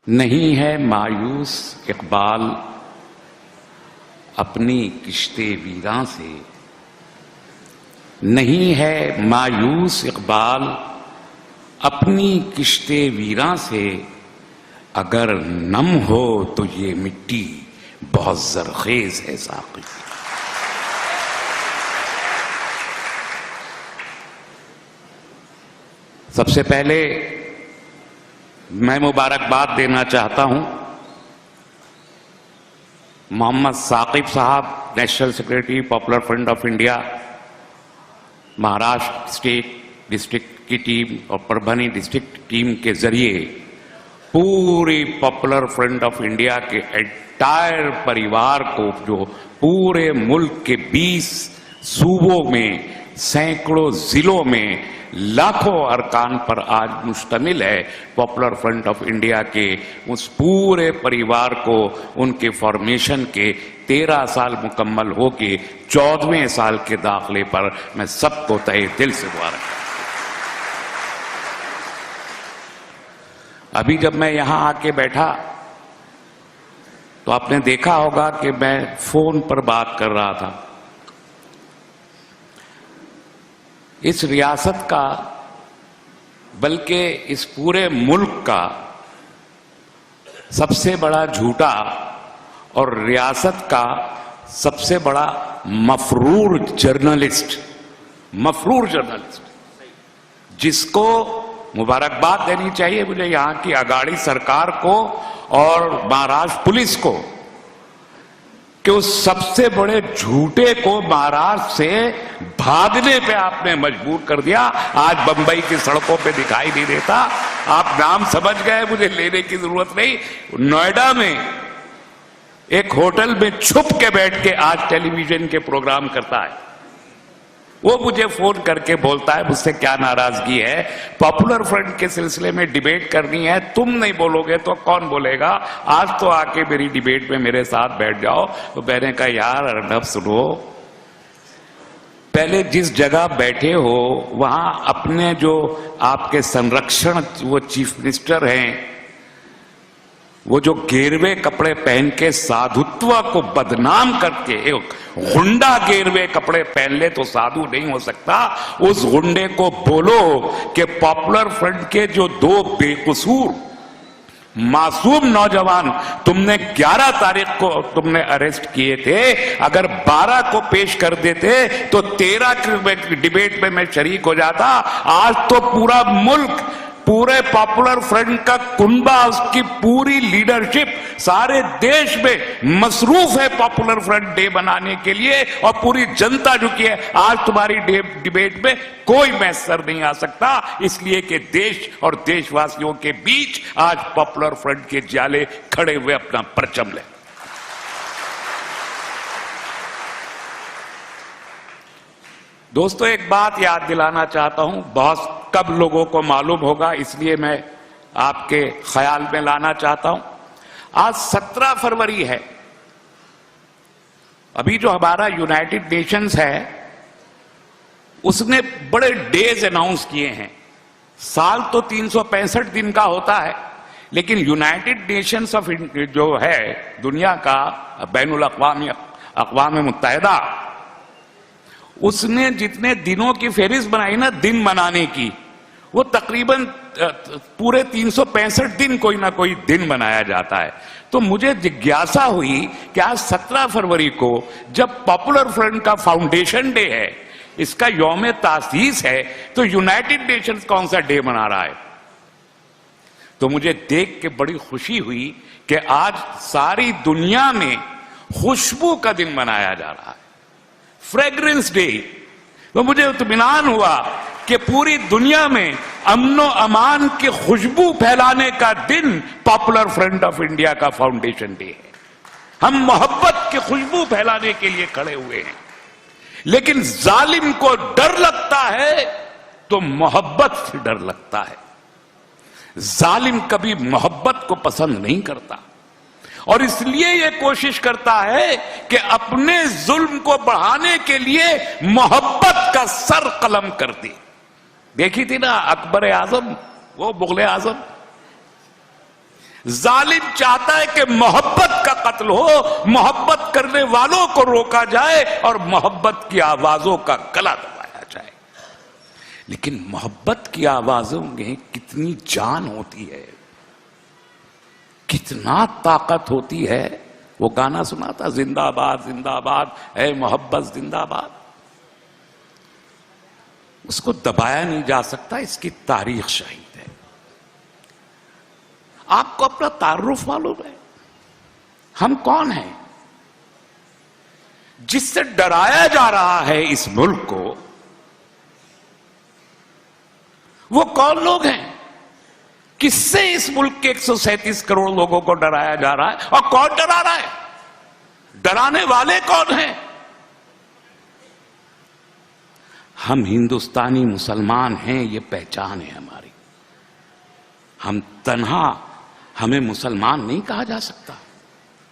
नहीं है मायूस इकबाल अपनी किश्ते वीरां से, नहीं है मायूस इकबाल अपनी किश्ते वीरां से, अगर नम हो तो ये मिट्टी बहुत जरखेज है साक़ी। सबसे पहले मैं मुबारकबाद देना चाहता हूं मोहम्मद साकिब साहब, national secretary popular front of India, Maharashtra state district की टीम और परभनी डिस्ट्रिक्ट टीम के जरिए पूरी पॉपुलर फ्रंट ऑफ इंडिया के एंटायर परिवार को, जो पूरे मुल्क के 20 सूबों में, सैकड़ों जिलों में, लाखों अरकान पर आज मुश्तमिल है, पॉपुलर फ्रंट ऑफ इंडिया के उस पूरे परिवार को उनके फॉर्मेशन के 13 साल मुकम्मल हो के 14वें साल के दाखिले पर मैं सबको तहे दिल से मुबारक। अभी जब मैं यहां आके बैठा तो आपने देखा होगा कि मैं फोन पर बात कर रहा था। इस रियासत का, बल्कि इस पूरे मुल्क का सबसे बड़ा झूठा और रियासत का सबसे बड़ा मफरूर जर्नलिस्ट, जिसको मुबारकबाद देनी चाहिए मुझे यहां की अगाड़ी सरकार को और महाराष्ट्र पुलिस को, कि उस सबसे बड़े झूठे को महाराष्ट्र से भागने पे आपने मजबूर कर दिया। आज बंबई की सड़कों पे दिखाई नहीं देता। आप नाम समझ गए, मुझे लेने की जरूरत नहीं। नोएडा में एक होटल में छुप के बैठ के आज टेलीविजन के प्रोग्राम करता है। वो मुझे फोन करके बोलता है मुझसे क्या नाराजगी है, पॉपुलर फ्रंट के सिलसिले में डिबेट करनी है, तुम नहीं बोलोगे तो कौन बोलेगा, आज तो आके मेरी डिबेट में मेरे साथ बैठ जाओ। तो मैंने कहा यार अर्नब सुनो, पहले जिस जगह बैठे हो वहां अपने जो आपके संरक्षण, वो चीफ मिनिस्टर हैं, वो जो गेरवे कपड़े पहन के साधुत्व को बदनाम करके, गुंडा गेरवे कपड़े पहन ले तो साधु नहीं हो सकता। उस गुंडे को बोलो कि पॉपुलर फ्रंट के जो 2 बेकसूर मासूम नौजवान तुमने 11 तारीख को तुमने अरेस्ट किए थे, अगर 12 को पेश कर देते तो 13 की डिबेट में मैं शरीक हो जाता। आज तो पूरा मुल्क, पूरे पॉपुलर फ्रंट का कुनबा, उसकी पूरी लीडरशिप सारे देश में मसरूफ है पॉपुलर फ्रंट डे बनाने के लिए, और पूरी जनता झुकी है। आज तुम्हारी डिबेट में कोई मैसर नहीं आ सकता, इसलिए कि देश और देशवासियों के बीच आज पॉपुलर फ्रंट के जाले खड़े हुए अपना परचम ले। दोस्तों, एक बात याद दिलाना चाहता हूं, बहुत कब लोगों को मालूम होगा, इसलिए मैं आपके ख्याल में लाना चाहता हूं। आज 17 फरवरी है। अभी जो हमारा यूनाइटेड नेशंस है उसने बड़े डेज अनाउंस किए हैं। साल तो 365 दिन का होता है, लेकिन यूनाइटेड नेशंस ऑफ जो है दुनिया का बैनुल अक़वाम मुत्तहिदा, उसने जितने दिनों की फहरिस्त बनाई ना दिन मनाने की, वो तकरीबन पूरे 365 दिन कोई ना कोई दिन मनाया जाता है। तो मुझे जिज्ञासा हुई कि आज 17 फरवरी को जब पॉपुलर फ्रंट का फाउंडेशन डे है, इसका यौम तासीस है, तो यूनाइटेड नेशंस कौन सा डे मना रहा है। तो मुझे देख के बड़ी खुशी हुई कि आज सारी दुनिया में खुशबू का दिन मनाया जा रहा है, फ्रेग्रेंस डे। तो मुझे इत्मीनान हुआ कि पूरी दुनिया में अमनो अमान की खुशबू फैलाने का दिन पॉपुलर फ्रंट ऑफ इंडिया का फाउंडेशन डे है। हम मोहब्बत की खुशबू फैलाने के लिए खड़े हुए हैं, लेकिन जालिम को डर लगता है तो मोहब्बत से डर लगता है। जालिम कभी मोहब्बत को पसंद नहीं करता, और इसलिए यह कोशिश करता है कि अपने जुल्म को बढ़ाने के लिए मोहब्बत का सर कलम कर दे। देखी थी ना अकबर आजम, वो मुगल आजम, जालिम चाहता है कि मोहब्बत का कत्ल हो, मोहब्बत करने वालों को रोका जाए और मोहब्बत की आवाजों का गला दबाया जाए। लेकिन मोहब्बत की आवाजों में कितनी जान होती है, कितना ताकत होती है। वो गाना सुना था, जिंदाबाद जिंदाबाद है मोहब्बत जिंदाबाद। उसको दबाया नहीं जा सकता, इसकी तारीख शहीद है। आपको अपना तारुफ मालूम है, हम कौन हैं? जिससे डराया जा रहा है इस मुल्क को, वो कौन लोग हैं? किससे इस मुल्क के 137 करोड़ लोगों को डराया जा रहा है और कौन डरा रहा है? डराने वाले कौन हैं? हम हिंदुस्तानी मुसलमान हैं, ये पहचान है हमारी। हम तन्हा, हमें मुसलमान नहीं कहा जा सकता।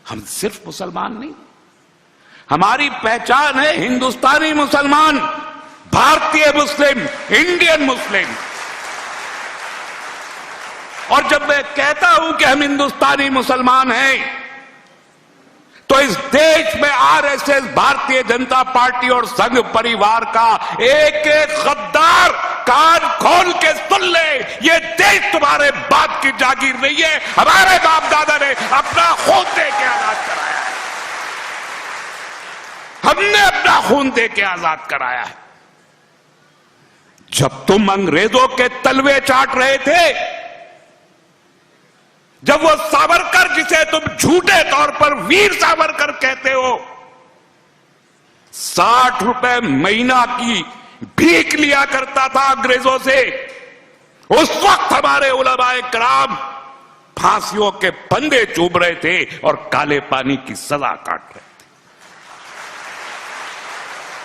हम सिर्फ मुसलमान नहीं, हमारी पहचान है हिंदुस्तानी मुसलमान, भारतीय मुस्लिम, इंडियन मुस्लिम। और जब मैं कहता हूं कि हम हिंदुस्तानी मुसलमान हैं, तो इस देश में आरएसएस, भारतीय जनता पार्टी और संघ परिवार का एक एक गद्दार कान खोल के सुन ले, ये देश तुम्हारे बाप की जागीर नहीं है। हमारे बाप दादा ने अपना खून दे के आजाद कराया है, हमने अपना खून दे के आजाद कराया है। जब तुम अंग्रेजों के तलवे चाट रहे थे, जब वो सावरकर, जिसे तुम झूठे तौर पर वीर सावरकर कहते हो, 60 रुपए महीना की भीख लिया करता था अंग्रेजों से, उस वक्त हमारे उलमाए कराम फांसियों के फंदे चूम रहे थे और काले पानी की सजा काट रहे थे।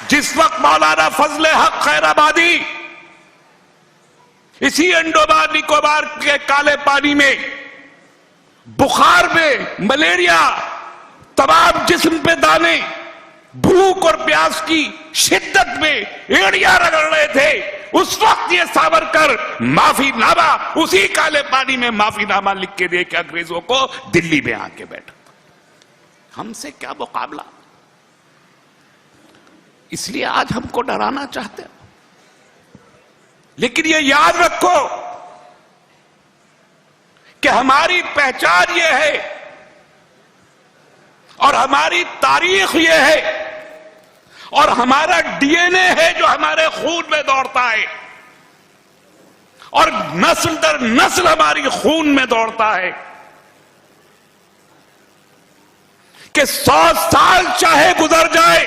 जिस वक्त मौलाना फजले हक खैराबादी इसी अंडोमान निकोबार के काले पानी में बुखार में, मलेरिया, तमाम जिस्म पे दाने, भूख और प्यास की शिद्दत में एड़ियां रगड़ रहे थे, उस वक्त ये सावरकर माफीनामा, उसी काले पानी में माफीनामा लिख के दे के अंग्रेजों को दिल्ली में आके बैठा। हमसे क्या मुकाबला? इसलिए आज हमको डराना चाहते हैं। लेकिन ये याद रखो कि हमारी पहचान ये है और हमारी तारीख ये है और हमारा डीएनए है जो हमारे खून में दौड़ता है और नस्ल दर नस्ल हमारी खून में दौड़ता है कि 100 साल चाहे गुजर जाए,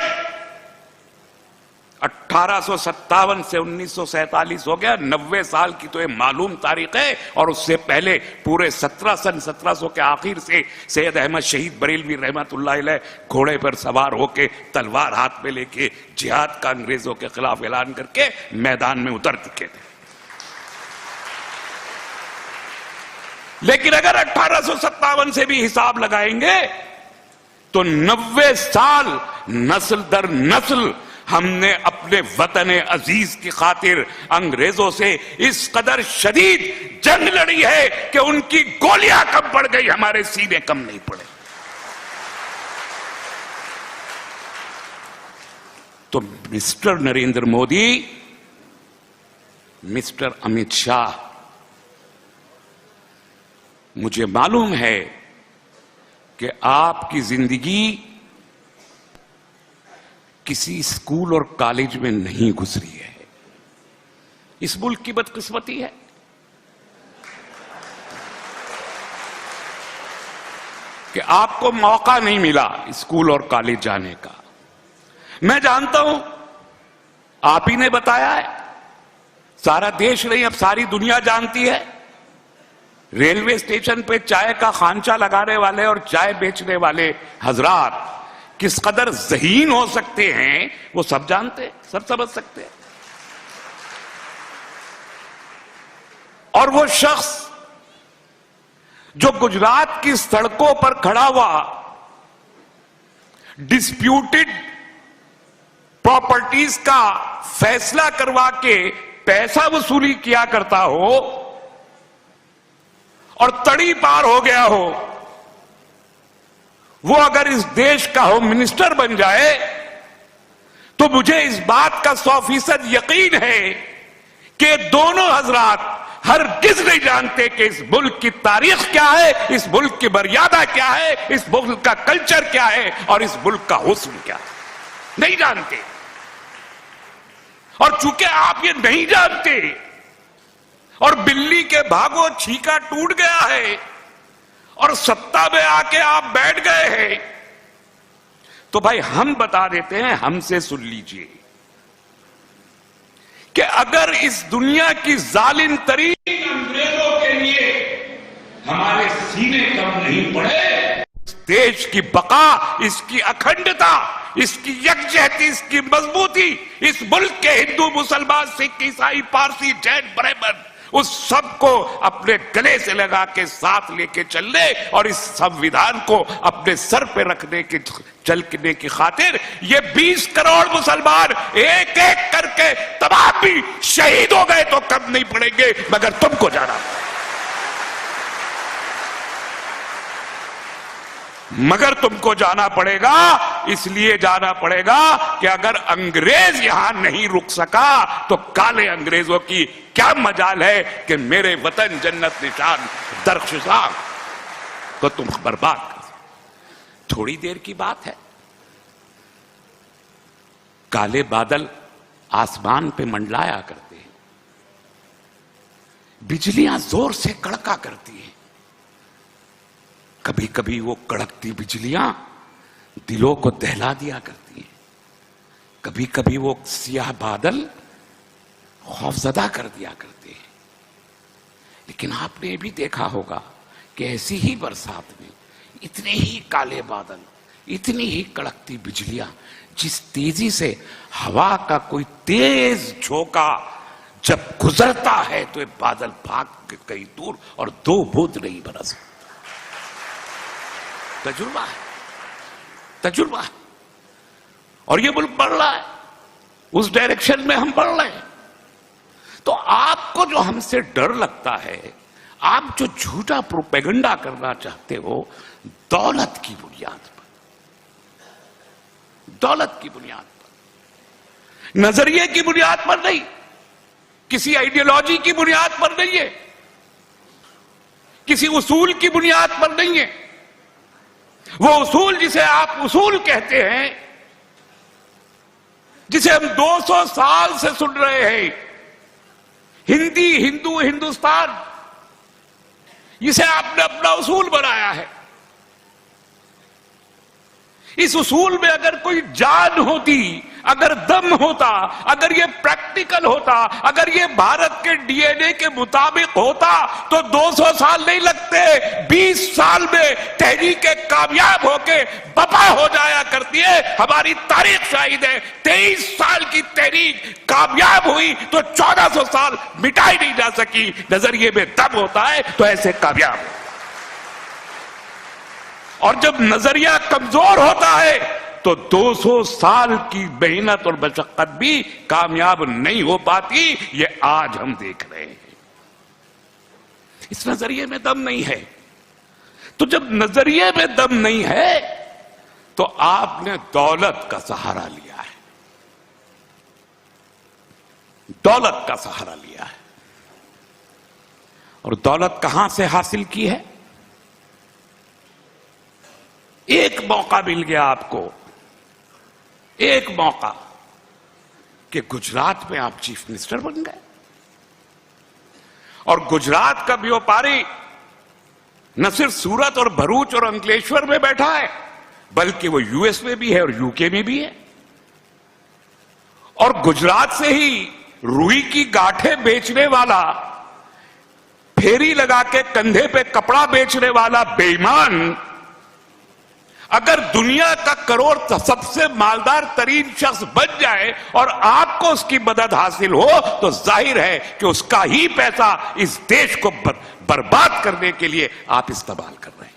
1857 से 1947 हो गया, 90 साल की तो ये मालूम तारीख है। और उससे पहले पूरे 1700 के आखिर से सैयद अहमद शहीद बरेलवी रहमतुल्लाह अलैह घोड़े पर सवार होके, तलवार हाथ में लेके जिहाद का अंग्रेजों के खिलाफ ऐलान करके मैदान में उतर चुके थे। लेकिन अगर 1857 से भी हिसाब लगाएंगे तो 90 साल नस्ल दर नस्ल हमने अपने वतन अजीज की खातिर अंग्रेजों से इस कदर शदीद जंग लड़ी है कि उनकी गोलियां कम पड़ गई, हमारे सीने कम नहीं पड़े। तो मिस्टर नरेंद्र मोदी, मिस्टर अमित शाह, मुझे मालूम है कि आपकी जिंदगी किसी स्कूल और कॉलेज में नहीं गुजरी है। इस मुल्क की बदकिस्मती है। कि आपको मौका नहीं मिला स्कूल और कॉलेज जाने का। मैं जानता हूं, आप ही ने बताया है, सारा देश नहीं अब सारी दुनिया जानती है। रेलवे स्टेशन पे चाय का खांचा लगाने वाले और चाय बेचने वाले हजरात किस कदर ज़हीन हो सकते हैं, वो सब जानते हैं, सब समझ सकते हैं। और वो शख्स जो गुजरात की सड़कों पर खड़ा हुआ डिस्प्यूटेड प्रॉपर्टीज का फैसला करवा के पैसा वसूली किया करता हो, और तड़ी पार हो गया हो, वो अगर इस देश का होम मिनिस्टर बन जाए तो मुझे इस बात का 100% यकीन है कि दोनों हजरात हरगिज नहीं जानते कि इस मुल्क की तारीख क्या है, इस मुल्क की मर्यादा क्या है, इस मुल्क का कल्चर क्या है और इस मुल्क का हुस्न क्या है, नहीं जानते। और चूंकि आप ये नहीं जानते और बिल्ली के भागो छीका टूट गया है और सत्ता में आके आप बैठ गए हैं, तो भाई हम बता देते हैं, हमसे सुन लीजिए कि अगर इस दुनिया की जालिम तरीन अंग्रेजों के लिए हमारे सीने कम नहीं पड़े, इस देश की बका, इसकी अखंडता, इसकी यकजहती, इसकी मजबूती, इस मुल्क के हिंदू मुसलमान सिख ईसाई पारसी जैन ब्राह्मण उस सबको अपने गले से लगा के साथ लेके चलने और इस संविधान को अपने सर पे रखने के चलने की खातिर ये 20 करोड़ मुसलमान एक एक करके तमाम भी शहीद हो गए तो कम नहीं पड़ेंगे, मगर तुमको जाना पड़ेगा। इसलिए जाना पड़ेगा कि अगर अंग्रेज यहां नहीं रुक सका तो काले अंग्रेजों की क्या मजाल है कि मेरे वतन जन्नत निशान दरख्शां को तुम बर्बाद कर। थोड़ी देर की बात है, काले बादल आसमान पे मंडलाया करते हैं, बिजलियां जोर से कड़का करती हैं, कभी कभी वो कड़कती बिजलियां दिलों को दहला दिया करती हैं, कभी कभी वो सियाह बादल खौफजदा कर दिया करते हैं। लेकिन आपने ये भी देखा होगा कि ऐसी ही बरसात में इतने ही काले बादल, इतनी ही कड़कती बिजलियां, जिस तेजी से हवा का कोई तेज झोंका जब गुजरता है तो ये बादल भाग के कहीं दूर और 2 बूंद नहीं बरस। तजुर्बा है, तजुर्बा है। और ये मुल्क बढ़ रहा है, उस डायरेक्शन में हम बढ़ रहे हैं। तो आपको जो हमसे डर लगता है, आप जो झूठा प्रोपेगेंडा करना चाहते हो, दौलत की बुनियाद पर, दौलत की बुनियाद पर, नजरिए की बुनियाद पर नहीं, किसी आइडियोलॉजी की बुनियाद पर नहीं है, किसी उसूल की बुनियाद पर नहीं है। वो उसूल जिसे आप उसूल कहते हैं, जिसे हम 200 साल से सुन रहे हैं, हिंदी, हिंदू, हिंदुस्तान, जिसे आपने अपना उसूल बनाया है, इस उसूल में अगर कोई जान होती, अगर दम होता, अगर ये प्रैक्टिकल होता, अगर ये भारत के डीएनए के मुताबिक होता तो 200 साल नहीं लगते, 20 साल में तहरीकें कामयाब होके बपा हो जाया करती है। हमारी तारीख शाहिद है, 23 साल की तहरीक कामयाब हुई तो 1400 साल मिटाई नहीं जा सकी। नजरिए में दम होता है तो ऐसे कामयाब हो, और जब नजरिया कमजोर होता है तो 200 साल की मेहनत और मशक्कत भी कामयाब नहीं हो पाती। ये आज हम देख रहे हैं। इस नजरिए में दम नहीं है। तो जब नजरिए में दम नहीं है तो आपने दौलत का सहारा लिया है, दौलत का सहारा लिया है। और दौलत कहां से हासिल की है? एक मौका मिल गया आपको, एक मौका कि गुजरात में आप चीफ मिनिस्टर बन गए, और गुजरात का व्यापारी न सिर्फ सूरत और भरूच और अंकलेश्वर में बैठा है, बल्कि वो यूएस में भी है और यूके में भी है। और गुजरात से ही रुई की गांठें बेचने वाला, फेरी लगा के कंधे पे कपड़ा बेचने वाला बेईमान अगर दुनिया का करोड़ सबसे मालदार तरीन शख्स बन जाए और आपको उसकी मदद हासिल हो, तो जाहिर है कि उसका ही पैसा इस देश को बर्बाद करने के लिए आप इस्तेमाल कर रहे हैं।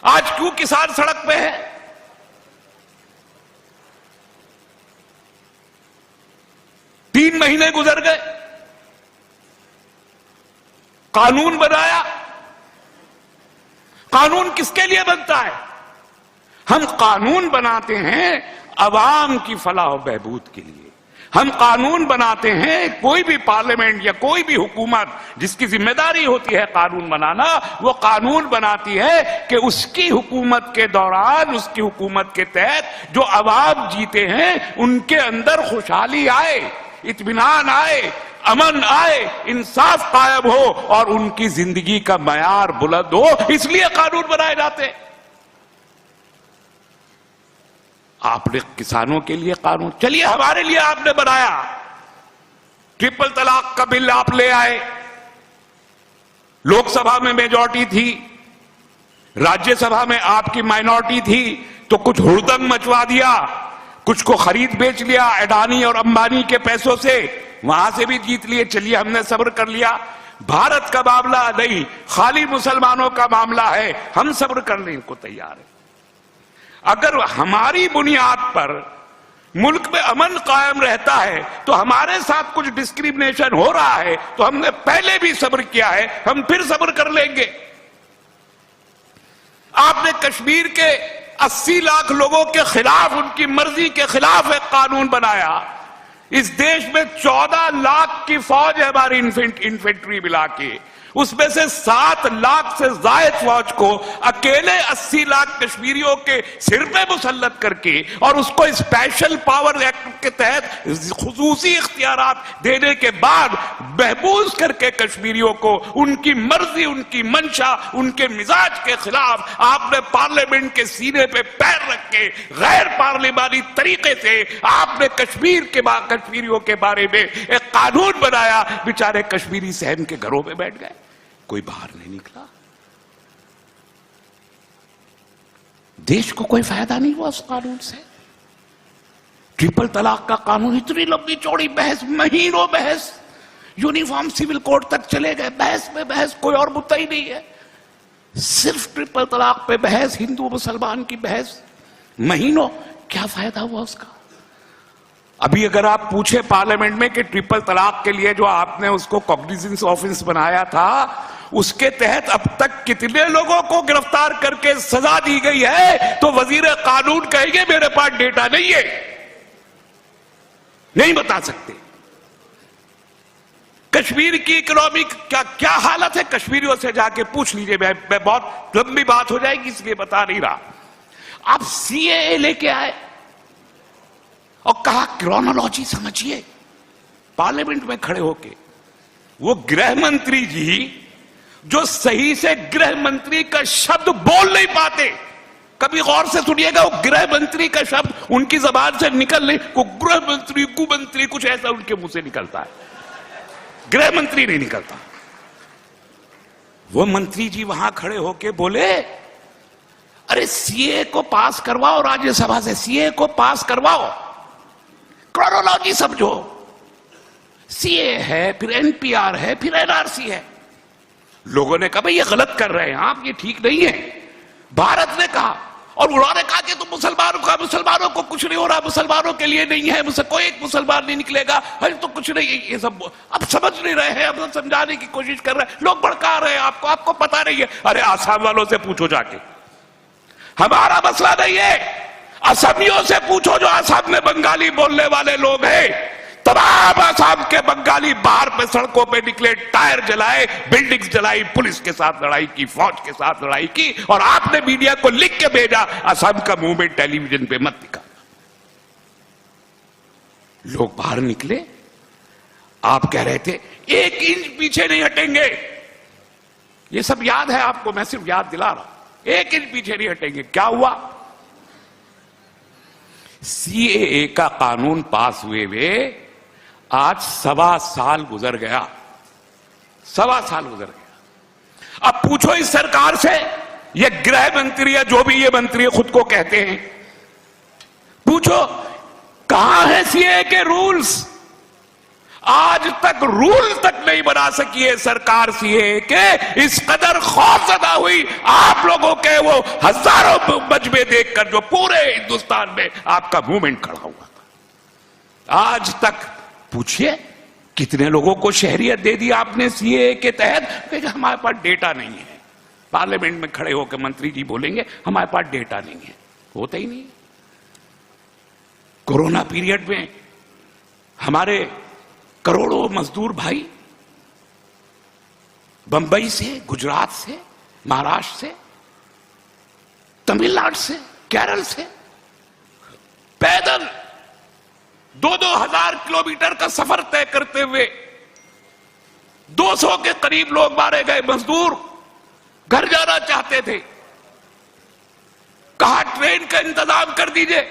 आज क्यों किसान सड़क पे है? तीन महीने गुजर गए, कानून बनाया। कानून किसके लिए बनता है? हम कानून बनाते हैं अवाम की फलाह और बहबूद के लिए। हम कानून बनाते हैं, कोई भी पार्लियामेंट या कोई भी हुकूमत जिसकी जिम्मेदारी होती है कानून बनाना, वो कानून बनाती है कि उसकी हुकूमत के दौरान, उसकी हुकूमत के तहत जो अवाम जीते हैं उनके अंदर खुशहाली आए, इत्मीनान आए, अमन आए, इंसाफ कायम हो और उनकी जिंदगी का मयार बुलंद हो, इसलिए कानून बनाए जाते हैं। आपने किसानों के लिए कानून, चलिए हमारे लिए आपने बनाया, ट्रिपल तलाक का बिल आप ले आए, लोकसभा में मेजॉरिटी थी, राज्यसभा में आपकी माइनॉरिटी थी, तो कुछ हुड़दंग मचवा दिया, कुछ को खरीद बेच लिया अडानी और अंबानी के पैसों से, वहां से भी जीत लिए, चलिए हमने सब्र कर लिया। भारत का मामला नहीं, खाली मुसलमानों का मामला है, हम सब्र करने को तैयार है। अगर हमारी बुनियाद पर मुल्क में अमन कायम रहता है तो हमारे साथ कुछ डिस्क्रिमिनेशन हो रहा है तो हमने पहले भी सब्र किया है, हम फिर सब्र कर लेंगे। आपने कश्मीर के 80 लाख लोगों के खिलाफ, उनकी मर्जी के खिलाफ एक कानून बनाया। इस देश में 14 लाख की फौज है हमारी इन्फेंट्री मिला के, उसमें से 7 लाख से ज्यादा फौज को अकेले 80 लाख कश्मीरियों के सिर पे मुसल्लत करके और उसको स्पेशल पावर एक्ट के तहत खुसूसी इख्तियारात देने के बाद महबूस करके कश्मीरियों को उनकी मर्जी, उनकी मंशा, उनके मिजाज के खिलाफ आपने पार्लियामेंट के सीने पे पैर रख के गैर पार्लियामानी तरीके से आपने कश्मीरियों के बारे में एक कानून बनाया। बेचारे कश्मीरी सहम के घरों में बैठ गए, कोई बाहर नहीं निकला, देश को कोई फायदा नहीं हुआ उस कानून से। ट्रिपल तलाक का कानून, इतनी लंबी चौड़ी बहस, महीनों बहस, यूनिफॉर्म सिविल कोड तक चले गए, बहस में बहस, कोई और मुद्दा ही नहीं है, सिर्फ ट्रिपल तलाक पे बहस, हिंदू मुसलमान की बहस, महीनों, क्या फायदा हुआ उसका? अभी अगर आप पूछे पार्लियामेंट में कि ट्रिपल तलाक के लिए जो आपने उसको कॉग्निजेंस ऑफिस बनाया था, उसके तहत अब तक कितने लोगों को गिरफ्तार करके सजा दी गई है, तो वजीर कानून कहेंगे मेरे पास डेटा नहीं है, नहीं बता सकते। कश्मीर की इकोनॉमी क्या हालत है, कश्मीरियों से जाके पूछ लीजिए। मैं बहुत लंबी बात हो जाएगी इसलिए बता नहीं रहा। आप सीएए लेके आए और कहा क्रोनोलॉजी समझिए, पार्लियामेंट में खड़े होके वो गृह मंत्री जी जो सही से गृह मंत्री का शब्द बोल नहीं पाते, कभी गौर से सुनिएगा, वो गृह मंत्री का शब्द उनकी जबान से निकल नहीं, को गृह मंत्री, कुमंत्री, कुछ ऐसा उनके मुंह से निकलता है, गृह मंत्री नहीं निकलता। वो मंत्री जी वहां खड़े होके बोले, अरे सीए को पास करवाओ, राज्यसभा से सीए को पास करवाओ, क्रोनोलॉजी समझो, सीए है, फिर एनपीआर है, फिर एनआरसी है। लोगों ने कहा भाई ये गलत कर रहे हैं आप, ये ठीक नहीं है। भारत ने कहा, और उन्होंने कहा कि तुम मुसलमानों को कुछ नहीं हो रहा, मुसलमानों के लिए नहीं है, कोई एक मुसलमान नहीं निकलेगा, अरे तो कुछ नहीं, ये सब अब समझ नहीं रहे हैं, अब समझाने की कोशिश कर रहे हैं, लोग भड़का रहे हैं आपको पता नहीं है। अरे आसाम वालों से पूछो जाके, हमारा मसला नहीं है, असमियों से पूछो जो आसाम में बंगाली बोलने वाले लोग हैं। तमाम आसाम के बंगाली बाहर पे सड़कों पे निकले, टायर जलाए, बिल्डिंग्स जलाई, पुलिस के साथ लड़ाई की, फौज के साथ लड़ाई की, और आपने मीडिया को लिख के भेजा असम का मूवमेंट टेलीविजन पे मत दिखा। लोग बाहर निकले, आप कह रहे थे 1 इंच पीछे नहीं हटेंगे, ये सब याद है आपको, मैं सिर्फ याद दिला रहा हूं, 1 इंच पीछे नहीं हटेंगे। क्या हुआ? सीएए का कानून पास हुए आज 1.25 साल गुजर गया, 1.25 साल गुजर गया। अब पूछो इस सरकार से, ये गृह मंत्री या जो भी ये मंत्री खुद को कहते हैं, पूछो कहां है सीएए के रूल्स? आज तक रूल तक नहीं बना सकी है सरकार सीएए के। इस कदर खौफजदा हुई आप लोगों के वो हजारों मजबे देखकर जो पूरे हिंदुस्तान में आपका मूवमेंट खड़ा हुआ था। आज तक पूछिए कितने लोगों को शहरियत दे दी आपने सीएए के तहत, क्योंकि हमारे पास डेटा नहीं है। पार्लियामेंट में खड़े होकर मंत्री जी बोलेंगे हमारे पास डेटा नहीं है, होता ही नहीं। कोरोना पीरियड में हमारे करोड़ों मजदूर भाई बंबई से, गुजरात से, महाराष्ट्र से, तमिलनाडु से, केरल से पैदल 2-2 हजार किलोमीटर का सफर तय करते हुए 200 के करीब लोग मारे गए। मजदूर घर जाना चाहते थे, कहा ट्रेन का इंतजाम कर दीजिए,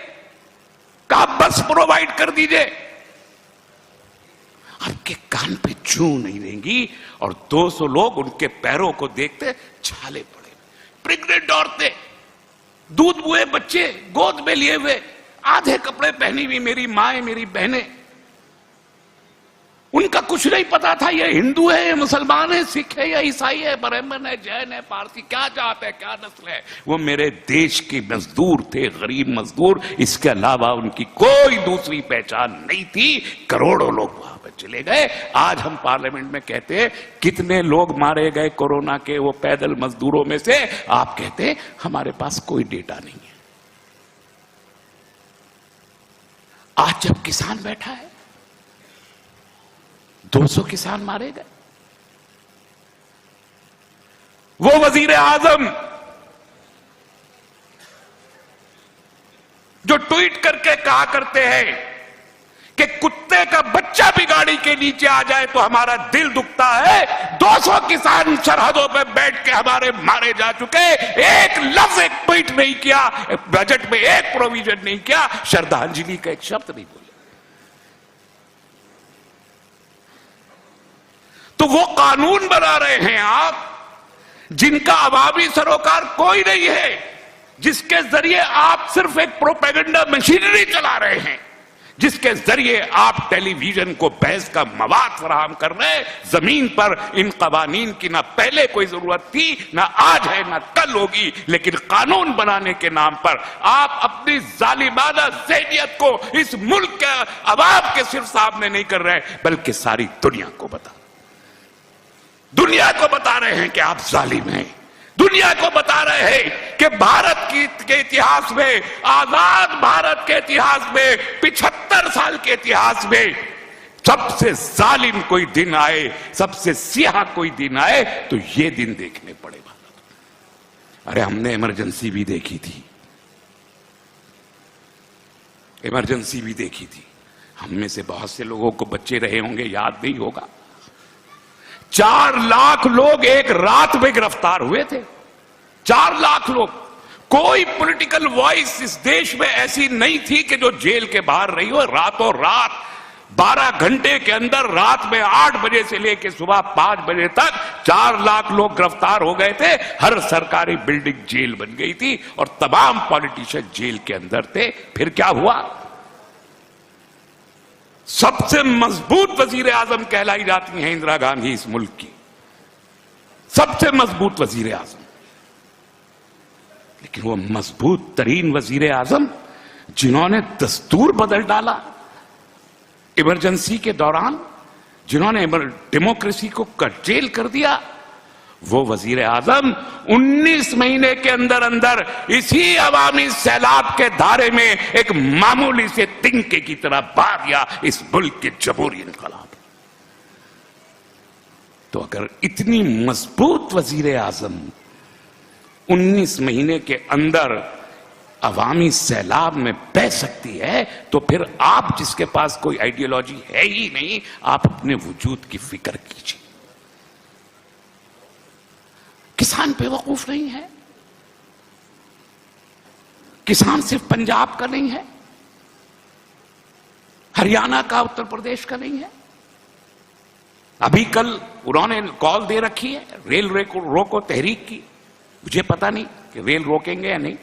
कहा बस प्रोवाइड कर दीजिए। आपके कान पे जूं नहीं रहेंगी और 200 लोग उनके पैरों को देखते छाले पड़े। प्रेग्नेंट औरतें, दूध बुए बच्चे गोद में लिए हुए, आधे कपड़े पहनी हुई मेरी माएं, मेरी बहनें, उनका कुछ नहीं पता था ये हिंदू है, ये मुसलमान है, सिख है या ईसाई है, ब्राह्मण है, जैन है, पारसी, क्या जात है, क्या नस्ल है। वो मेरे देश के मजदूर थे, गरीब मजदूर, इसके अलावा उनकी कोई दूसरी पहचान नहीं थी। करोड़ों लोग वहां पर चले गए। आज हम पार्लियामेंट में कहते हैं कितने लोग मारे गए कोरोना के वो पैदल मजदूरों में से, आप कहते हमारे पास कोई डेटा नहीं है। आज जब किसान बैठा है, 200 किसान मारे गए, वो वजीर आजम जो ट्वीट करके कहा करते हैं कि कुत्ते का बच्चा भी गाड़ी के नीचे आ जाए तो हमारा दिल दुखता है, 200 किसान सरहदों पे बैठ के हमारे मारे जा चुके, एक लफ्ज, एक ट्वीट नहीं किया, बजट में एक प्रोविजन नहीं किया, श्रद्धांजलि का एक शब्द नहीं बोले। तो वो कानून बना रहे हैं आप जिनका अवामी सरोकार कोई नहीं है, जिसके जरिए आप सिर्फ एक प्रोपेगेंडा मशीनरी चला रहे हैं, जिसके जरिए आप टेलीविजन को बहस का मवाद फराहम कर रहे हैं। जमीन पर इन कवानीन की ना पहले कोई जरूरत थी, ना आज है, ना कल होगी, लेकिन कानून बनाने के नाम पर आप अपनी जालिमाना ज़हनियत को इस मुल्क के अवाम के सिर्फ सामने नहीं कर रहे, बल्कि सारी दुनिया को बता रहे हैं कि आप जालिम हैं। दुनिया को बता रहे हैं कि भारत के इतिहास में, आजाद भारत के इतिहास में, 75 साल के इतिहास में सबसे जालिम कोई दिन आए, सबसे सियाह कोई दिन आए तो ये दिन देखने पड़े भारत। अरे हमने इमरजेंसी भी देखी थी, इमरजेंसी भी देखी थी। हम में से बहुत से लोगों को बच्चे रहे होंगे, याद नहीं होगा, 4 लाख लोग एक रात में गिरफ्तार हुए थे। 4 लाख लोग। कोई पॉलिटिकल वॉइस इस देश में ऐसी नहीं थी कि जो जेल के बाहर रही हो। रातों रात 12 घंटे के अंदर रात में 8 बजे से लेकर सुबह 5 बजे तक 4 लाख लोग गिरफ्तार हो गए थे। हर सरकारी बिल्डिंग जेल बन गई थी और तमाम पॉलिटिशियन जेल के अंदर थे। फिर क्या हुआ? सबसे मजबूत वजीर आजम कहलाई जाती हैं इंदिरा गांधी इस मुल्क की, सबसे मजबूत वजीर आजम। लेकिन वो मजबूत तरीन वजीर आजम जिन्होंने दस्तूर बदल डाला इमरजेंसी के दौरान, जिन्होंने डेमोक्रेसी को कर्टेल कर दिया, वो वजीर आजम 19 महीने के अंदर अंदर इसी अवामी सैलाब के धारे में एक मामूली से तिनके की तरह बहा दिया इस मुल्क के जमहूरी इनकलाब। तो अगर इतनी मजबूत वजीर आजम 19 महीने के अंदर अवामी सैलाब में बह सकती है, तो फिर आप जिसके पास कोई आइडियोलॉजी है ही नहीं, आप अपने वजूद की फिक्र कीजिए। किसान बेवकूफ नहीं है, किसान सिर्फ पंजाब का नहीं है, हरियाणा का, उत्तर प्रदेश का नहीं है। अभी कल उन्होंने कॉल दे रखी है रेल रोको तहरीक की। मुझे पता नहीं कि रेल रोकेंगे या नहीं,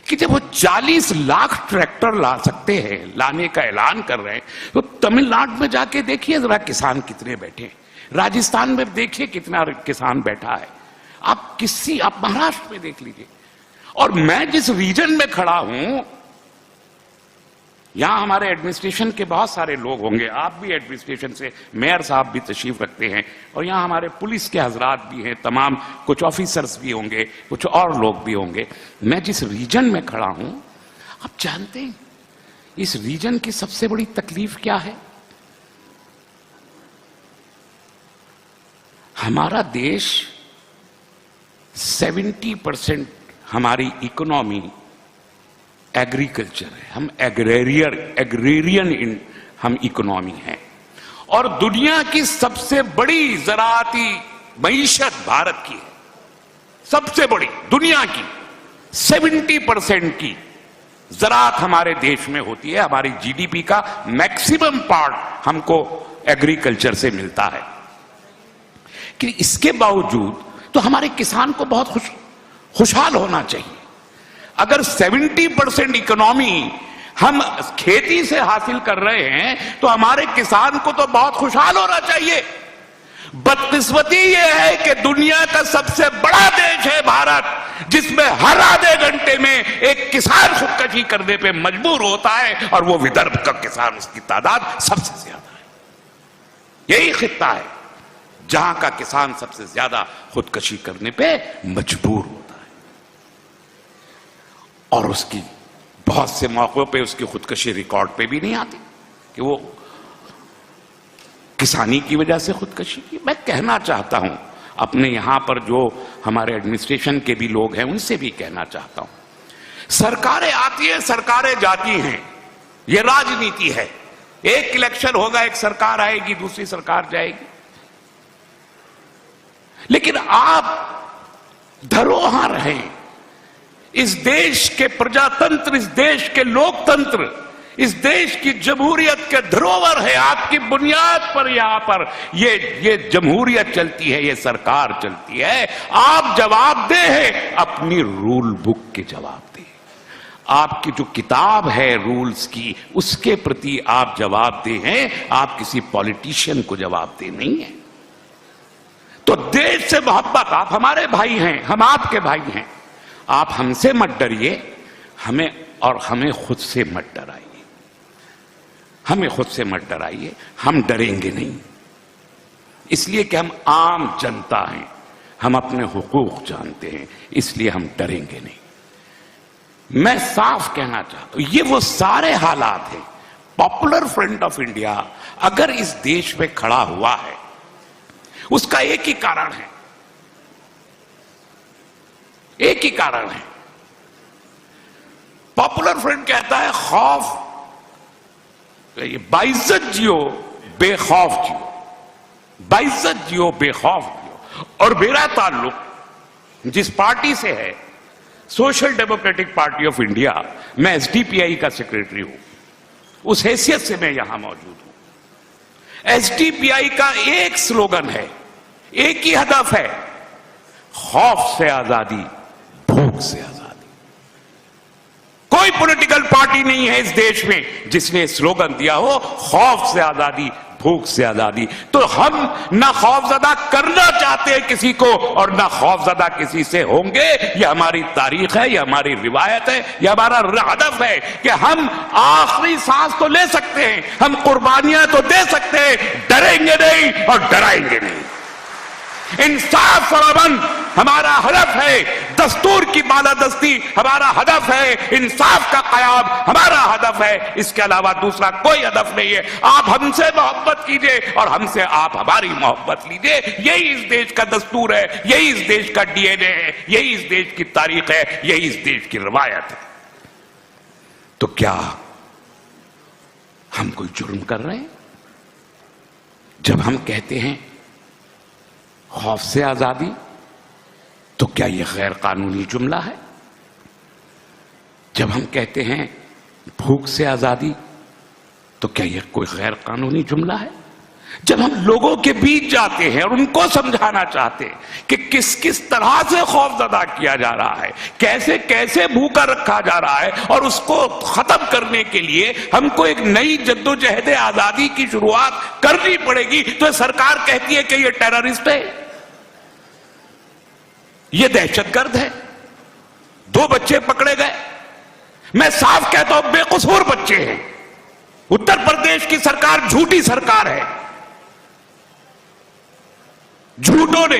कि जब वो 40 लाख ट्रैक्टर ला सकते हैं, लाने का ऐलान कर रहे हैं, तो तमिलनाडु में जाके देखिए जरा किसान कितने बैठे हैं, राजस्थान में देखिए कितना किसान बैठा है, आप महाराष्ट्र में देख लीजिए। और मैं जिस रीजन में खड़ा हूं यहां हमारे एडमिनिस्ट्रेशन के बहुत सारे लोग होंगे, आप भी एडमिनिस्ट्रेशन से, मेयर साहब भी तशरीफ रखते हैं, और यहां हमारे पुलिस के हजरात भी हैं, तमाम कुछ ऑफिसर्स भी होंगे, कुछ और लोग भी होंगे। मैं जिस रीजन में खड़ा हूं, आप जानते हैं इस रीजन की सबसे बड़ी तकलीफ क्या है? हमारा देश 70% हमारी इकोनॉमी एग्रीकल्चर है, हम एग्रेरियन हम इकोनॉमी है, और दुनिया की सबसे बड़ी ज़राअती मईशत भारत की है, सबसे बड़ी दुनिया की 70% की ज़राअत हमारे देश में होती है। हमारी जीडीपी का मैक्सिमम पार्ट हमको एग्रीकल्चर से मिलता है। कि इसके बावजूद तो हमारे किसान को बहुत खुशहाल होना चाहिए। अगर 70% इकोनॉमी हम खेती से हासिल कर रहे हैं तो हमारे किसान को तो बहुत खुशहाल होना चाहिए। बदकिस्मती यह है कि दुनिया का सबसे बड़ा देश है भारत, जिसमें हर आधे घंटे में एक किसान खुदकशी करने पे मजबूर होता है, और वो विदर्भ का किसान, उसकी तादाद सबसे ज्यादा है। यही खित्ता है जहां का किसान सबसे ज्यादा खुदकशी करने पे मजबूर होता है, और उसकी बहुत से मौकों पे उसकी खुदकशी रिकॉर्ड पे भी नहीं आती कि वो किसानी की वजह से खुदकशी की। मैं कहना चाहता हूं अपने यहां पर जो हमारे एडमिनिस्ट्रेशन के भी लोग हैं उनसे भी कहना चाहता हूं, सरकारें आती हैं, सरकारें जाती हैं, यह राजनीति है। एक इलेक्शन होगा, एक सरकार आएगी, दूसरी सरकार जाएगी, लेकिन आप धरोहर हैं इस देश के प्रजातंत्र, इस देश के लोकतंत्र, इस देश की जमहूरियत के धरोहर है। आपकी बुनियाद पर यहां पर ये जमहूरियत चलती है, ये सरकार चलती है। आप जवाबदेह हैं, अपनी रूल बुक के जवाबदेह। आपकी जो किताब है रूल्स की, उसके प्रति आप जवाबदेह हैं, आप किसी पॉलिटिशियन को जवाबदेह नहीं है। तो देश से मोहब्बत, आप हमारे भाई हैं, हम आपके भाई हैं, आप हमसे मत डरिए, हमें खुद से मत डराइए, हमें खुद से मत डराइए। हम डरेंगे नहीं, इसलिए कि हम आम जनता हैं, हम अपने हुकूक जानते हैं, इसलिए हम डरेंगे नहीं। मैं साफ कहना चाहता हूं, ये वो सारे हालात हैं। पॉपुलर फ्रंट ऑफ इंडिया अगर इस देश में खड़ा हुआ है, उसका एक ही कारण है, एक ही कारण है। पॉपुलर फ्रंट कहता है खौफ, ये बाइज्जत जियो बेखौफ जियो, बाइज्जत जियो बेखौफ जियो। और मेरा ताल्लुक जिस पार्टी से है, social democratic party of India, मैं एसडीपीआई का सेक्रेटरी हूं, उस हैसियत से मैं यहां मौजूद हूं। एसडीपीआई का एक स्लोगन है, एक ही हदफ है, खौफ से आजादी, भूख से आजादी। कोई पॉलिटिकल पार्टी नहीं है इस देश में जिसने स्लोगन दिया हो खौफ से आजादी, भूख से आजादी। तो हम ना खौफजदा करना चाहते हैं किसी को, और ना खौफजदा किसी से होंगे। यह हमारी तारीख है, यह हमारी रिवायत है, यह हमारा हदफ है कि हम आखिरी सांस तो ले सकते हैं, हम कुर्बानियां तो दे सकते हैं, डरेंगे नहीं और डराएंगे नहीं। इंसाफ और अमन हमारा हदफ है, दस्तूर की बालादस्ती हमारा हदफ है, इंसाफ का कयाम हमारा हदफ है। इसके अलावा दूसरा कोई हदफ नहीं है। आप हमसे मोहब्बत कीजिए और हमसे आप हमारी मोहब्बत लीजिए। यही इस देश का दस्तूर है, यही इस देश का डीएनए है, यही इस देश की तारीख है, यही इस देश की रवायत है। तो क्या हम कोई जुर्म कर रहे हैं जब हम कहते हैं खौफ से आजादी? तो क्या यह गैर कानूनी जुमला है? जब हम कहते हैं भूख से आजादी, तो क्या यह कोई गैर कानूनी जुमला है? जब हम लोगों के बीच जाते हैं और उनको समझाना चाहते हैं कि किस किस तरह से खौफजदा किया जा रहा है, कैसे कैसे भूखा रखा जा रहा है, और उसको खत्म करने के लिए हमको एक नई जद्दोजहद आजादी की शुरुआत करनी पड़ेगी, तो सरकार कहती है कि यह टेररिस्ट है, यह दहशतगर्द है। 2 बच्चे पकड़े गए, मैं साफ कहता हूं बेकसूर बच्चे हैं, उत्तर प्रदेश की सरकार झूठी सरकार है। झूठों ने,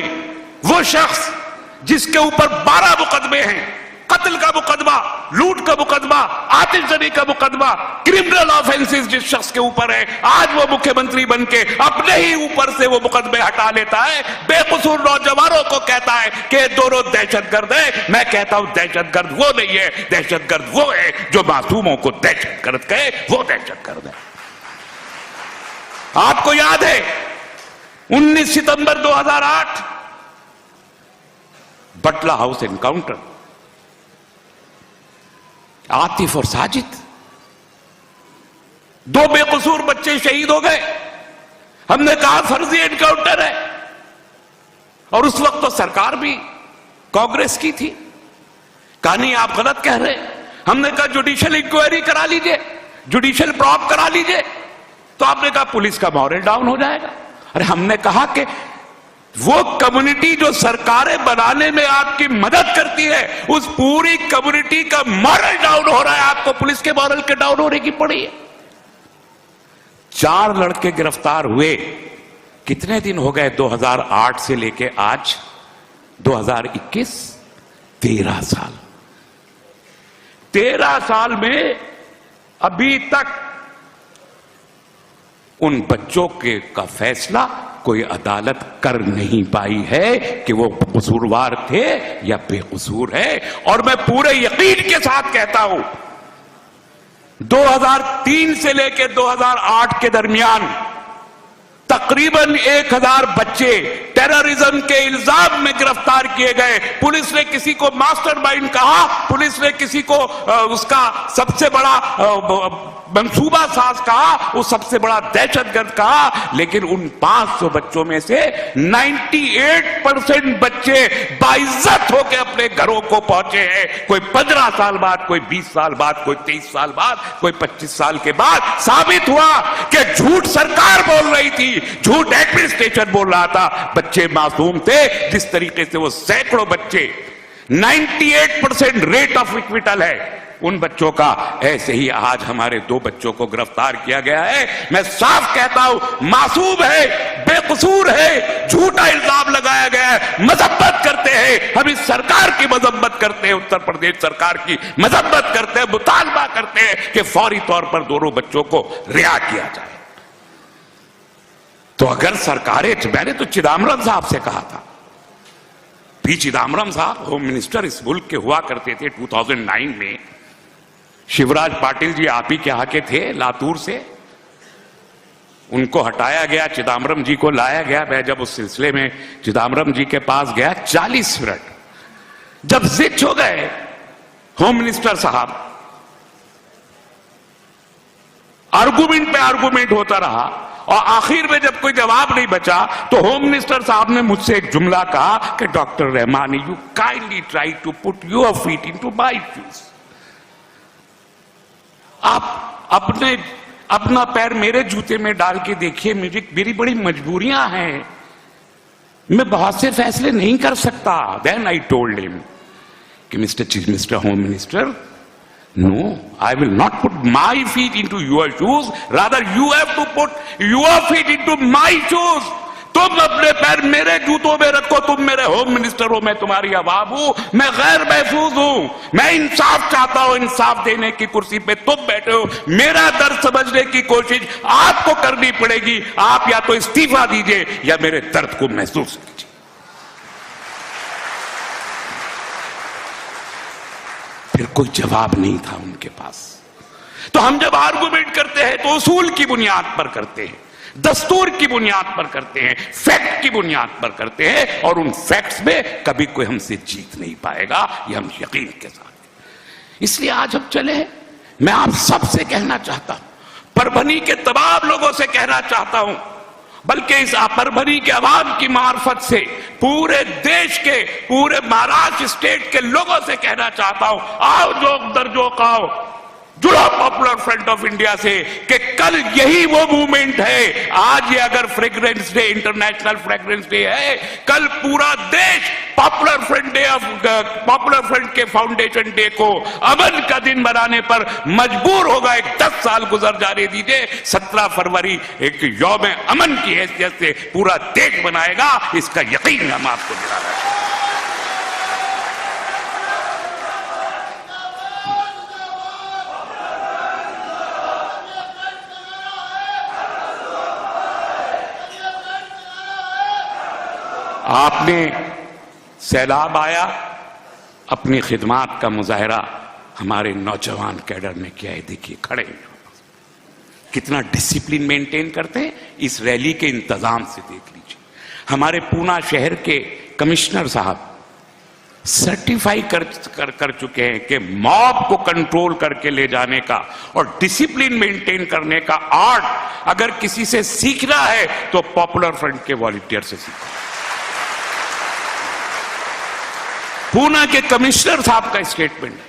वो शख्स जिसके ऊपर 12 मुकदमे हैं, कत्ल का मुकदमा, लूट का मुकदमा, आतिशबाजी का मुकदमा, क्रिमिनल ऑफेंसेस जिस शख्स के ऊपर है, आज वो मुख्यमंत्री बनके अपने ही ऊपर से वो मुकदमे हटा लेता है, बेकसूर नौजवानों को कहता है कि दोनों दहशतगर्द है। मैं कहता हूं दहशतगर्द वो नहीं है, दहशतगर्द वो है जो मासूमों को दहशतगर्द कहे, वो दहशतगर्द है। आपको याद है 19 सितंबर 2008 बटला हाउस एनकाउंटर, आतिफ और साजिद, 2 बेकसूर बच्चे शहीद हो गए। हमने कहा फर्जी एनकाउंटर है, और उस वक्त तो सरकार भी कांग्रेस की थी। कहा नहीं आप गलत कह रहे। हमने कहा जुडिशियल इंक्वायरी करा लीजिए, जुडिशियल प्रॉब करा लीजिए। तो आपने कहा पुलिस का मॉरल डाउन हो जाएगा। अरे हमने कहा कि वो कम्युनिटी जो सरकारें बनाने में आपकी मदद करती है, उस पूरी कम्युनिटी का मॉरल डाउन हो रहा है, आपको पुलिस के मॉरल के डाउन होने की पड़ी है। 4 लड़के गिरफ्तार हुए। कितने दिन हो गए 2008 से लेके आज 2021? 13 साल। 13 साल में अभी तक उन बच्चों के का फैसला कोई अदालत कर नहीं पाई है कि वो कसूरवार थे या बेकसूर है। और मैं पूरे यकीन के साथ कहता हूं 2003 से लेकर 2008 के दरमियान तकरीबन 1000 बच्चे टेररिज्म के इल्जाम में गिरफ्तार किए गए। पुलिस ने किसी को मास्टरमाइंड कहा, पुलिस ने किसी को उसका सबसे बड़ा मंसूबा साज कहा, वो सबसे बड़ा दहशतगर्द कहा। लेकिन उन 500 बच्चों में से 98% बच्चे बाइज्जत होकर अपने घरों को पहुंचे हैं। कोई 15 साल बाद, कोई 20 साल बाद, कोई 23 साल बाद, कोई 25 साल के बाद साबित हुआ कि झूठ सरकार बोल रही थी, झूठ एडमिनिस्ट्रेशन बोल रहा था। बच्चे मासूम थे। जिस तरीके से वो सैकड़ों बच्चे, 98% रेट ऑफ इक्विटल है उन बच्चों का, ऐसे ही आज हमारे 2 बच्चों को गिरफ्तार किया गया है। मैं साफ कहता हूं मासूम है, बेकसूर है, झूठा इल्जाम लगाया गया है। मजम्मत करते हैं, हम इस सरकार की मजम्मत करते हैं, उत्तर प्रदेश सरकार की मजम्मत करते हैं, मुतालबा करते हैं कि फौरी तौर पर दोनों बच्चों को रिहा किया जाए। तो अगर सरकारें, मैंने तो चिदम्बरम साहब से कहा था, पी चिदम्बरम साहब होम मिनिस्टर इस मुल्क के हुआ करते थे 2009 में। शिवराज पाटिल जी आप ही के यहाँ के थे, लातूर से। उनको हटाया गया, चिदम्बरम जी को लाया गया। मैं जब उस सिलसिले में चिदम्बरम जी के पास गया 40 मिनट जब जिद हो गए होम मिनिस्टर साहब, आर्गुमेंट पे आर्गुमेंट होता रहा, और आखिर में जब कोई जवाब नहीं बचा तो होम मिनिस्टर साहब ने मुझसे एक जुमला कहा कि doctor Rahmani, you kindly try to put your feet into my shoes. आप अपना पैर मेरे जूते में डाल के देखिए, मेरी बड़ी मजबूरियां हैं, मैं बहुत से फैसले नहीं कर सकता। देन आई टोल्ड हिम कि mister home minister, no, I will not put my feet into your shoes, rather you have to put your feet into my shoes. तुम अपने पैर मेरे जूतों में रखो, तुम मेरे होम मिनिस्टर हो, मैं तुम्हारी आवाम हूं, मैं गैर महफूज हूं, मैं इंसाफ चाहता हूं, इंसाफ देने की कुर्सी पे तुम बैठे हो, मेरा दर्द समझने की कोशिश आपको करनी पड़ेगी। आप या तो इस्तीफा दीजिए या मेरे दर्द को महसूस कीजिए। फिर कोई जवाब नहीं था उनके पास। तो हम जब आर्गुमेंट करते हैं तो उसूल की बुनियाद पर करते हैं, दस्तूर की बुनियाद पर करते हैं, फैक्ट की बुनियाद पर करते हैं, और उन फैक्ट्स में कभी कोई हमसे जीत नहीं पाएगा, ये हम यकीन के साथ। इसलिए आज हम चले हैं। मैं आप सबसे कहना चाहता हूं, परभनी के तमाम लोगों से कहना चाहता हूं, बल्कि इस परभनी के अवाम की मार्फत से पूरे देश के, पूरे महाराष्ट्र स्टेट के लोगों से कहना चाहता हूं, आओ जोक दर जोक आओ, जुड़ा पॉपुलर फ्रंट ऑफ इंडिया से कि कल यही वो मूवमेंट है। आज ये अगर fragrance day, international fragrance day है, कल पूरा देश पॉपुलर फ्रंट के फाउंडेशन डे को अमन का दिन बनाने पर मजबूर होगा। एक 10 साल गुजर जाने दीजिए, 17 फरवरी एक यौम अमन की हैसियत से पूरा देश बनाएगा, इसका यकीन हम आपको दिला रहे हैं। आपने सैलाब आया, अपनी खिदमात का मुजाहरा हमारे नौजवान कैडर ने किया है। देखिए खड़े कितना डिसिप्लिन मेंटेन करते हैं, इस रैली के इंतजाम से देख लीजिए। हमारे पूना शहर के कमिश्नर साहब सर्टिफाई कर चुके हैं कि मॉब को कंट्रोल करके ले जाने का और डिसिप्लिन मेंटेन करने का आर्ट अगर किसी से सीखना है तो पॉपुलर फ्रंट के वॉलंटियर से सीखना। पूना के कमिश्नर साहब का स्टेटमेंट है।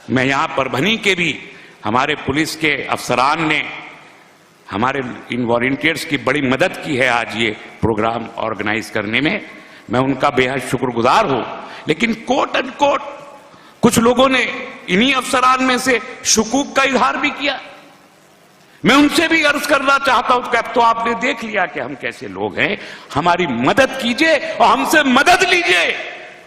मैं यहां परभनी के भी हमारे पुलिस के अफसरान ने हमारे इन वॉलंटियर्स की बड़ी मदद की है आज ये प्रोग्राम ऑर्गेनाइज करने में, मैं उनका बेहद शुक्रगुजार हूं। लेकिन कोट एंड कोट कुछ लोगों ने इन्हीं अफसरान में से शुकूक का इजहार भी किया। मैं उनसे भी अर्ज करना चाहता हूं कि अब तो आपने देख लिया कि हम कैसे लोग हैं, हमारी मदद कीजिए और हमसे मदद लीजिए।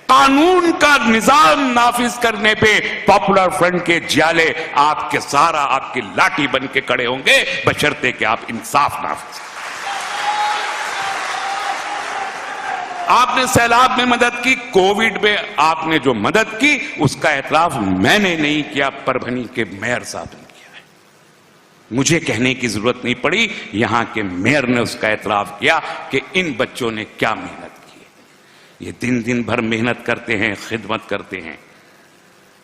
कानून का निजाम नाफिज करने पे पॉपुलर फ्रंट के जियाले आपके सारा आपकी लाठी बन के खड़े होंगे, बशर्ते कि आप इंसाफ नाफिज। आपने सैलाब में मदद की, कोविड में आपने जो मदद की उसका एतराफ मैंने नहीं किया, परभनी के मेयर साहब ने किया है। मुझे कहने की जरूरत नहीं पड़ी, यहां के मेयर ने उसका एतराफ किया कि इन बच्चों ने क्या मेहनत की है। ये दिन दिन भर मेहनत करते हैं, खिदमत करते हैं,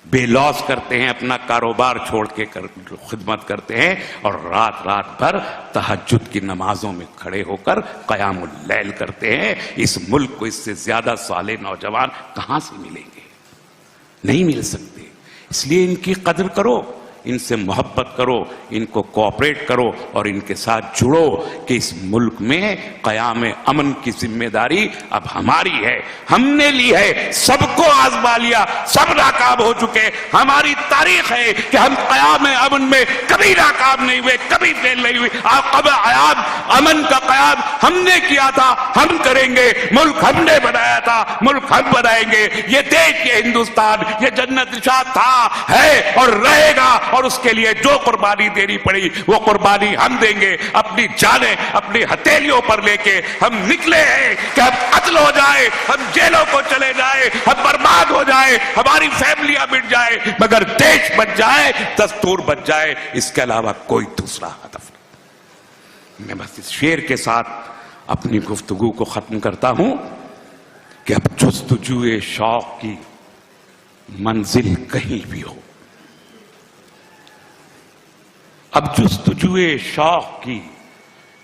बेलौस करते हैं, अपना कारोबार छोड़ के खिदमत करते हैं और रात रात भर तहज्जुद की नमाजों में खड़े होकर क़यामुल लैल करते हैं। इस मुल्क को इससे ज्यादा साले नौजवान कहां से मिलेंगे? नहीं मिल सकते। इसलिए इनकी कदर करो, इनसे मोहब्बत करो, इनको कोऑपरेट करो और इनके साथ जुड़ो कि इस मुल्क में क़याम अमन की जिम्मेदारी अब हमारी है, हमने ली है। सबको आजमा लिया, सब नाकाम हो चुके। हमारी तारीख है कि हम क़याम अमन में कभी नाकाम नहीं हुए, कभी फेल नहीं हुए। अमन का क़याम हमने किया था, हम करेंगे। मुल्क हमने बनाया था, मुल्क हम बनाएंगे। ये देश, ये हिंदुस्तान, ये जन्नत निशात था, है और रहेगा। और उसके लिए जो कुर्बानी देनी पड़ी वो कुर्बानी हम देंगे। अपनी जानें अपनी हथेलियों पर लेके हम निकले हैं कि हम कत्ल हो जाए, हम जेलों को चले जाए, हम बर्बाद हो जाए, हमारी फैमिलियां मिट जाए, मगर देश बच जाए, दस्तूर बच जाए, इसके अलावा कोई दूसरा हदफ नहीं। मैं बस इस शेर के साथ अपनी गुफ्तगू को खत्म करता हूं कि अब जुस्तजुए शौक की मंजिल कहीं भी हो, अब जुस्तजुए शौक की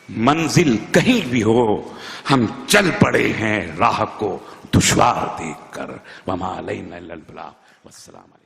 मंजिल कहीं भी हो, हम चल पड़े हैं राह को दुश्वार देखकर। वमा अलैना इल्लल बलाग। वस्सलाम।